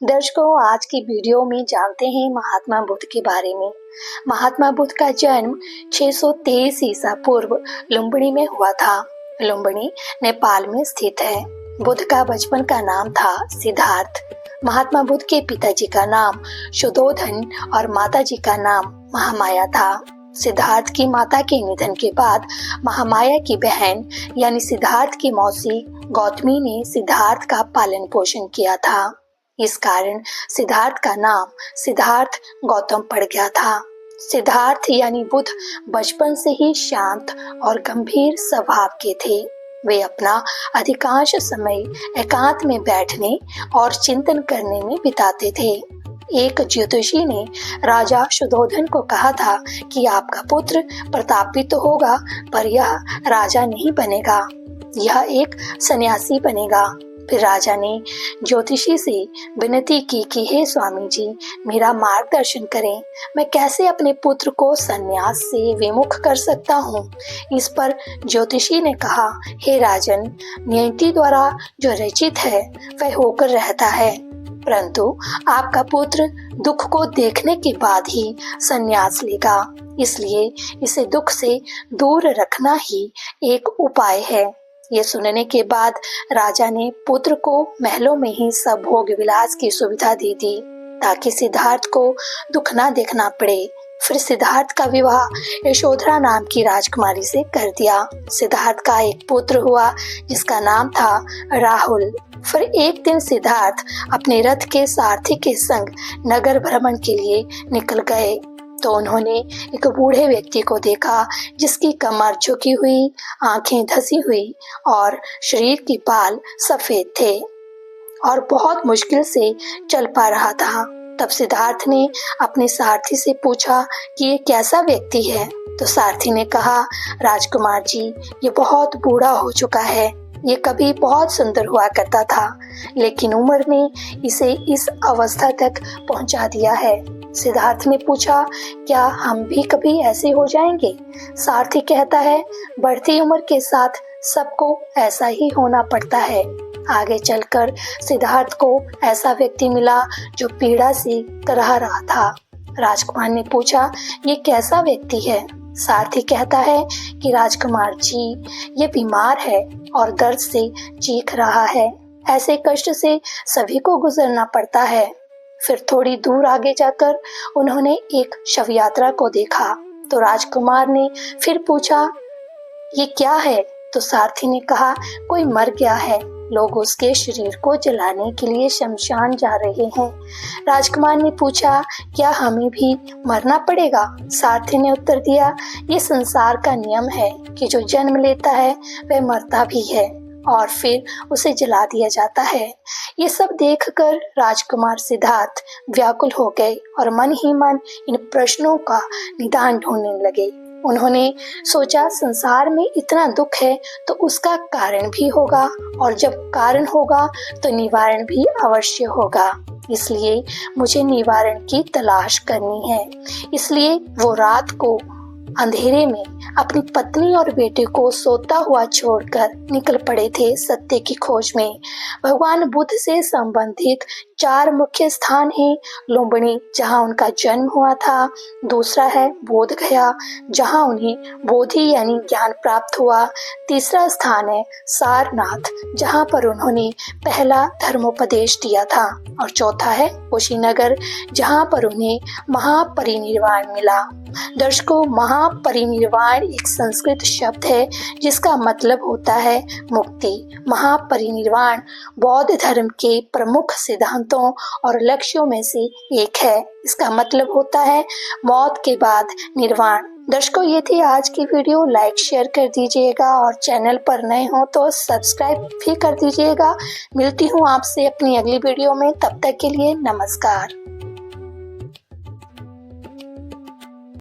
दर्शकों, आज की वीडियो में जानते हैं महात्मा बुद्ध के बारे में। महात्मा बुद्ध का जन्म 623 ईसा पूर्व लुम्बिनी में हुआ था। लुम्बिनी नेपाल में स्थित है। बुद्ध का बचपन का नाम था सिद्धार्थ। महात्मा बुद्ध के पिताजी का नाम शुद्धोधन और माताजी का नाम महामाया था। सिद्धार्थ की माता के निधन के बाद महामाया की बहन यानी सिद्धार्थ की मौसी गौतमी ने सिद्धार्थ का पालन पोषण किया था। इस कारण सिद्धार्थ का नाम सिद्धार्थ गौतम पड़ गया था। सिद्धार्थ यानी बुद्ध बचपन से ही शांत और गंभीर स्वभाव के थे। वे अपना अधिकांश समय एकांत में बैठने और चिंतन करने में बिताते थे। एक ज्योतिषी ने राजा शुद्धोधन को कहा था कि आपका पुत्र प्रतापी तो होगा, पर यह राजा नहीं बनेगा, यह एक सन्यासी बनेगा। फिर राजा ने ज्योतिषी से विनती की कि हे स्वामी जी, मेरा मार्गदर्शन करें। मैं कैसे अपने पुत्र को सन्यास से विमुख कर सकता हूँ। इस पर ज्योतिषी ने कहा, हे राजन, नियति द्वारा जो रचित है वह होकर रहता है, परंतु आपका पुत्र दुख को देखने के बाद ही सन्यास लेगा, इसलिए इसे दुख से दूर रखना ही एक उपाय है। ये सुनने के बाद राजा ने पुत्र को महलों में ही सब भोग विलास की सुविधा दे दी ताकि सिद्धार्थ को दुख ना देखना पड़े। फिर सिद्धार्थ का विवाह यशोधरा नाम की राजकुमारी से कर दिया। सिद्धार्थ का एक पुत्र हुआ जिसका नाम था राहुल। फिर एक दिन सिद्धार्थ अपने रथ के सारथी के संग नगर भ्रमण के लिए निकल गए तो उन्होंने एक बूढ़े व्यक्ति को देखा जिसकी कमर झुकी हुई, आंखें धसी हुई और शरीर की बाल सफेद थे और बहुत मुश्किल से चल पा रहा था। तब सिद्धार्थ ने अपने सारथी से पूछा कि ये कैसा व्यक्ति है। तो सारथी ने कहा, राजकुमार जी, ये बहुत बूढ़ा हो चुका है। ये कभी बहुत सुंदर हुआ करता था, लेकिन उम्र ने इसे इस अवस्था तक पहुंचा दिया है। सिद्धार्थ ने पूछा, क्या हम भी कभी ऐसे हो जाएंगे? सारथी कहता है, बढ़ती उम्र के साथ सबको ऐसा ही होना पड़ता है। आगे चलकर सिद्धार्थ को ऐसा व्यक्ति मिला जो पीड़ा से कराह रहा था। राजकुमार ने पूछा, ये कैसा व्यक्ति है? सारथी कहता है कि राजकुमार जी, ये बीमार है और दर्द से चीख रहा है। ऐसे कष्ट से सभी को गुजरना पड़ता है। फिर थोड़ी दूर आगे जाकर उन्होंने एक शव यात्रा को देखा तो राजकुमार ने फिर पूछा, ये क्या है? तो सारथी ने कहा, कोई मर गया है, लोग उसके शरीर को जलाने के लिए शमशान जा रहे हैं। राजकुमार ने पूछा, क्या हमें भी मरना पड़ेगा? सारथी ने उत्तर दिया, ये संसार का नियम है कि जो जन्म लेता है वह मरता भी है और फिर उसे जला दिया जाता है। ये सब देखकर राजकुमार सिद्धार्थ व्याकुल हो गए और मन ही मन इन प्रश्नों का निदान ढूंढने लगे। उन्होंने सोचा, संसार में इतना दुख है तो उसका कारण भी होगा, और जब कारण होगा तो निवारण भी अवश्य होगा, इसलिए मुझे निवारण की तलाश करनी है। इसलिए वो रात को अंधेरे में अपनी पत्नी और बेटे को सोता हुआ छोड़कर निकल पड़े थे सत्य की खोज में। भगवान बुद्ध से संबंधित 4 मुख्य स्थान हैं। लुम्बिनी, जहाँ उनका जन्म हुआ था। दूसरा है बोध गया, जहाँ उन्हें बोधि यानी ज्ञान प्राप्त हुआ। तीसरा स्थान है सारनाथ, जहाँ पर उन्होंने पहला धर्मोपदेश दिया था। और चौथा है कुशीनगर, जहाँ पर उन्हें महापरिनिर्वाण मिला। दर्शकों, महापरिनिर्वाण एक संस्कृत शब्द है जिसका मतलब होता है मुक्ति। महापरिनिर्वाण बौद्ध धर्म के प्रमुख सिद्धांतों और लक्ष्यों में से एक है। इसका मतलब होता है मौत के बाद निर्वाण। दर्शकों, ये थी आज की वीडियो। लाइक शेयर कर दीजिएगा और चैनल पर नए हो तो सब्सक्राइब भी कर दीजिएगा। मिलती हूँ आपसे अपनी अगली वीडियो में, तब तक के लिए नमस्कार।